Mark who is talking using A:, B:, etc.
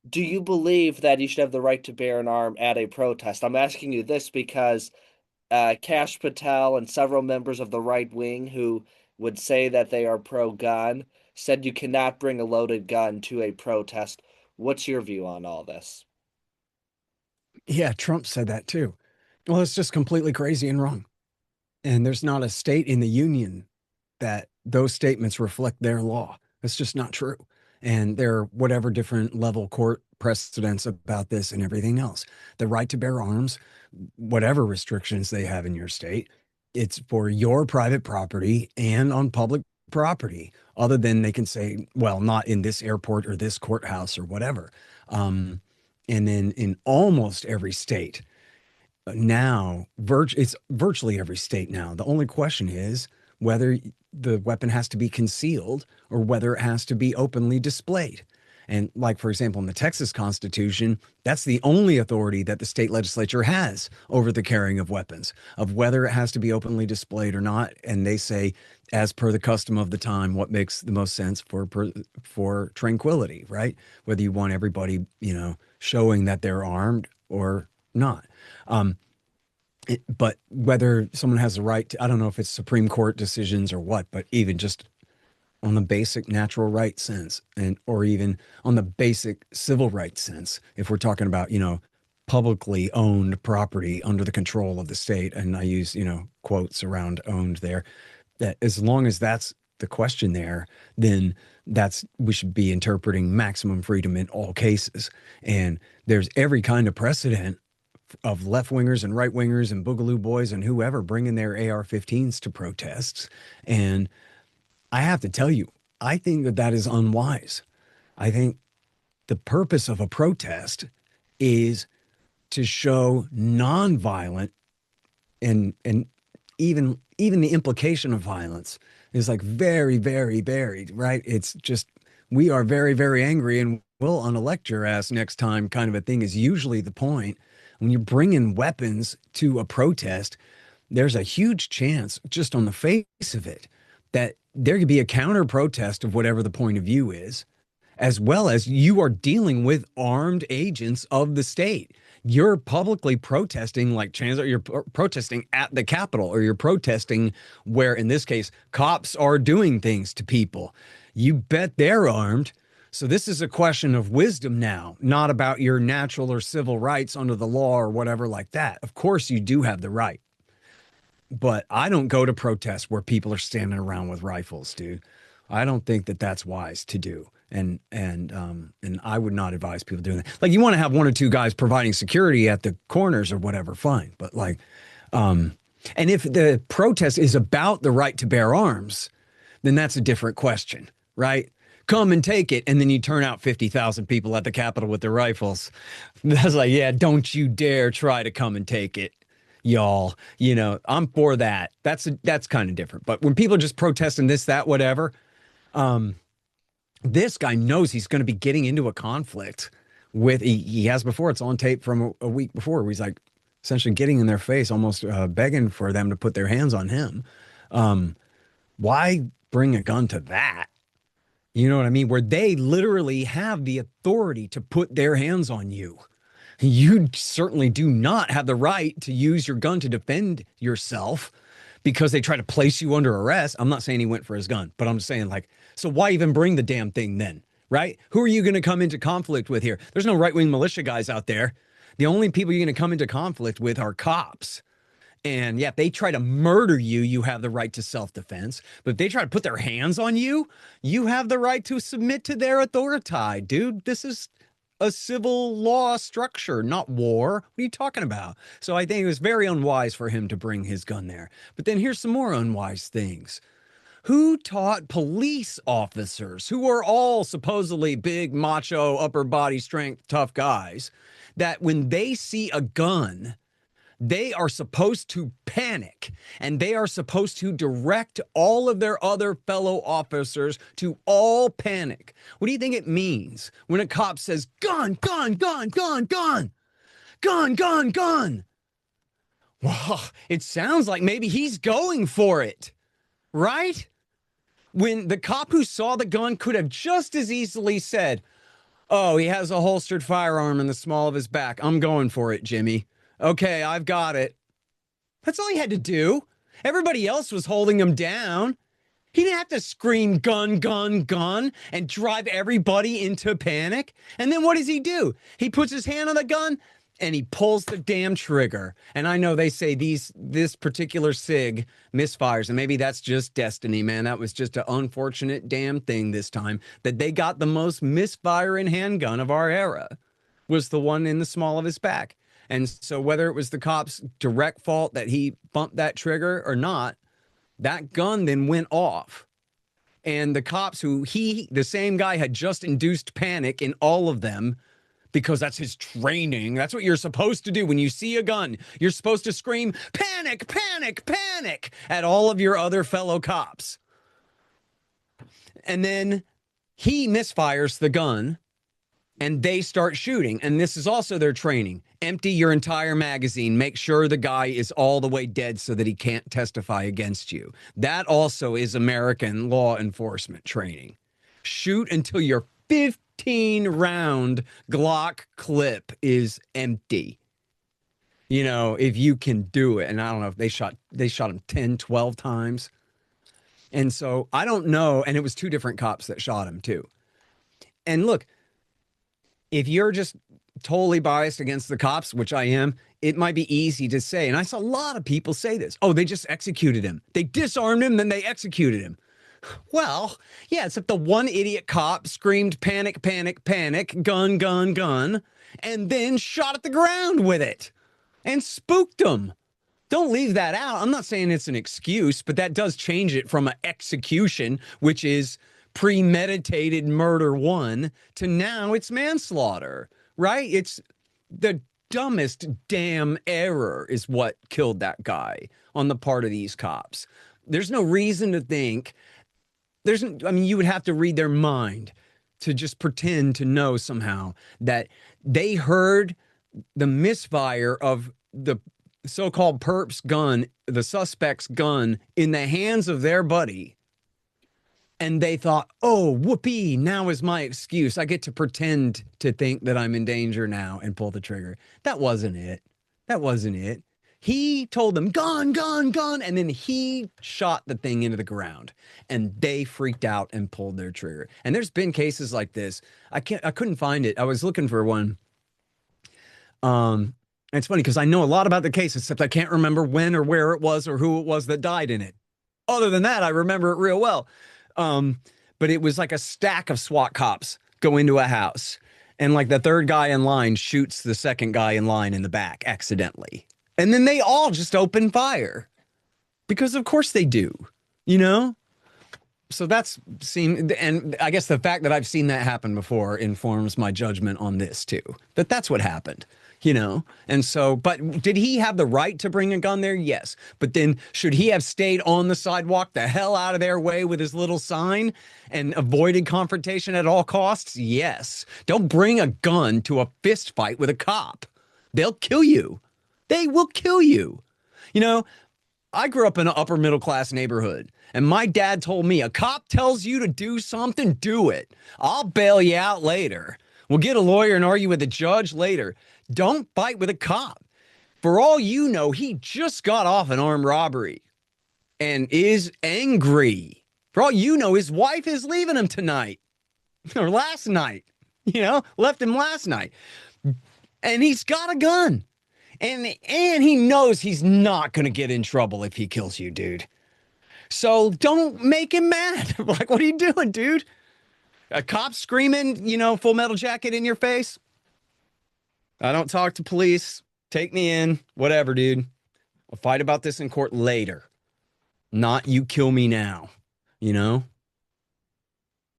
A: Do you believe that you should have the right to bear an arm at a protest? I'm asking you this because Kash Patel and several members of the right wing who would say that they are pro-gun said you cannot bring a loaded gun to a protest. What's your view on all this?
B: Yeah, Trump said that too. Well, it's just completely crazy and wrong. And there's not a state in the union that those statements reflect their law. It's just not true. And there are whatever different level court precedents about this and everything else. The right to bear arms, whatever restrictions they have in your state, it's for your private property and on public property, other than they can say, well, not in this airport or this courthouse or whatever. Um, and then in almost every state, now it's virtually every state now. The only question is whether the weapon has to be concealed or whether it has to be openly displayed. And like, for example, in the Texas Constitution, that's the only authority that the state legislature has over the carrying of weapons, of whether it has to be openly displayed or not. And they say, as per the custom of the time, what makes the most sense for tranquility, right? Whether you want everybody, showing that they're armed or not. Um, but whether someone has the right to, I don't know if it's Supreme Court decisions or what, but even just on the basic natural right sense, and or even on the basic civil rights sense, if we're talking about, publicly owned property under the control of the state, and I use, quotes around owned there, that as long as that's the question there, then that's we should be interpreting maximum freedom in all cases. And there's every kind of precedent of left wingers and right wingers and boogaloo boys and whoever bringing their AR-15s to protests. And I have to tell you, I think that that is unwise. I think the purpose of a protest is to show nonviolent and even the implication of violence is like very, very varied, right? It's just we are very, very angry and we'll unelect your ass next time kind of a thing is usually the point. When you bring in weapons to a protest, there's a huge chance, just on the face of it, that there could be a counter protest of whatever the point of view is, as well as you are dealing with armed agents of the state. You're publicly protesting, like Chancellor, you're protesting at the Capitol, or you're protesting where, in this case, cops are doing things to people. You bet they're armed. So this is a question of wisdom now, not about your natural or civil rights under the law or whatever like that. Of course, you do have the right, but I don't go to protests where people are standing around with rifles, dude. I don't think that that's wise to do. And I would not advise people doing that. Like, you want to have one or two guys providing security at the corners or whatever, fine. But like, and if the protest is about the right to bear arms, then that's a different question, right? Come and take it, and then you turn out 50,000 people at the Capitol with their rifles. That's like, yeah, don't you dare try to come and take it, y'all. I'm for that. That's kind of different. But when people are just protesting this, that, whatever, um, this guy knows he's going to be getting into a conflict with he has before. It's on tape from a week before where he's like essentially getting in their face, almost begging for them to put their hands on him. Um, why bring a gun to that? You know what I mean? Where they literally have the authority to put their hands on you. You certainly do not have the right to use your gun to defend yourself because they try to place you under arrest. I'm not saying he went for his gun, but I'm saying, like, so why even bring the damn thing then? Right? Who are you going to come into conflict with here? There's no right wing militia guys out there. The only people you're going to come into conflict with are cops. And yeah, if they try to murder you, you have the right to self-defense. But if they try to put their hands on you, you have the right to submit to their authority, dude. This is a civil law structure, not war. What are you talking about? So I think it was very unwise for him to bring his gun there. But then here's some more unwise things. Who taught police officers, who are all supposedly big, macho, upper body strength, tough guys, that when they see a gun, they are supposed to panic and they are supposed to direct all of their other fellow officers to all panic? What do you think it means when a cop says, gun, gun, gun, gun, gun, gun, gun, gun? Well, it sounds like maybe he's going for it, right? When the cop who saw the gun could have just as easily said, Oh, he has a holstered firearm in the small of his back. I'm going for it, Jimmy. Okay, I've got it. That's all he had to do. Everybody else was holding him down. He didn't have to scream gun, gun, gun and drive everybody into panic. And then what does he do? He puts his hand on the gun and he pulls the damn trigger. And I know they say this particular SIG misfires, and maybe that's just destiny, man. That was just an unfortunate damn thing this time that they got the most misfiring handgun of our era was the one in the small of his back. And so whether it was the cop's direct fault that he bumped that trigger or not, that gun then went off. And the cops the same guy had just induced panic in all of them because that's his training. That's what you're supposed to do. When you see a gun, you're supposed to scream, panic, panic, panic at all of your other fellow cops. And then he misfires the gun and they start shooting. And this is also their training. Empty your entire magazine. Make sure the guy is all the way dead so that he can't testify against you. That also is American law enforcement training. Shoot until your 15 round Glock clip is empty. You know, if you can do it. And I don't know if they shot him 10, 12 times. And so I don't know. And it was two different cops that shot him too. And look, if you're just totally biased against the cops, which I am, it might be easy to say. And I saw a lot of people say this. Oh, they just executed him. They disarmed him, then they executed him. Well, yeah, except the one idiot cop screamed panic, panic, panic, gun, gun, gun, and then shot at the ground with it and spooked them. Don't leave that out. I'm not saying it's an excuse, but that does change it from an execution, which is premeditated murder one, to now it's manslaughter, right? It's the dumbest damn error is what killed that guy on the part of these cops. There's no reason to think I mean, you would have to read their mind to just pretend to know somehow that they heard the misfire of the so-called perp's gun, the suspect's gun in the hands of their buddy. And they thought, oh, whoopee, now is my excuse. I get to pretend to think that I'm in danger now and pull the trigger. That wasn't it. That wasn't it. He told them, gun, gun, gun. And then he shot the thing into the ground and they freaked out and pulled their trigger. And there's been cases like this. I couldn't find it. I was looking for one. It's funny because I know a lot about the case, except I can't remember when or where it was or who it was that died in it. Other than that, I remember it real well. But it was like a stack of SWAT cops go into a house and like the third guy in line shoots the second guy in line in the back accidentally. And then they all just open fire because of course they do, you know? So and I guess the fact that I've seen that happen before informs my judgment on this too, that's what happened. You know, and so, but did he have the right to bring a gun there? Yes. But then should he have stayed on the sidewalk the hell out of their way with his little sign and avoided confrontation at all costs? Yes. Don't bring a gun to a fist fight with a cop. They'll kill you. They will kill you. You know, I grew up in an upper middle class neighborhood and my dad told me a cop tells you to do something, do it. I'll bail you out later. We'll get a lawyer and argue with the judge later. Don't fight with a cop. For all you know, he just got off an armed robbery and is angry. For all you know, his wife is leaving him tonight or last night, you know, left him last night. And he's got a gun. And he knows he's not going to get in trouble if he kills you, dude. So don't make him mad. Like, what are you doing, dude? A cop screaming, you know, Full Metal Jacket in your face? I don't talk to police. Take me in. Whatever, dude. We'll fight about this in court later. Not you kill me now. You know?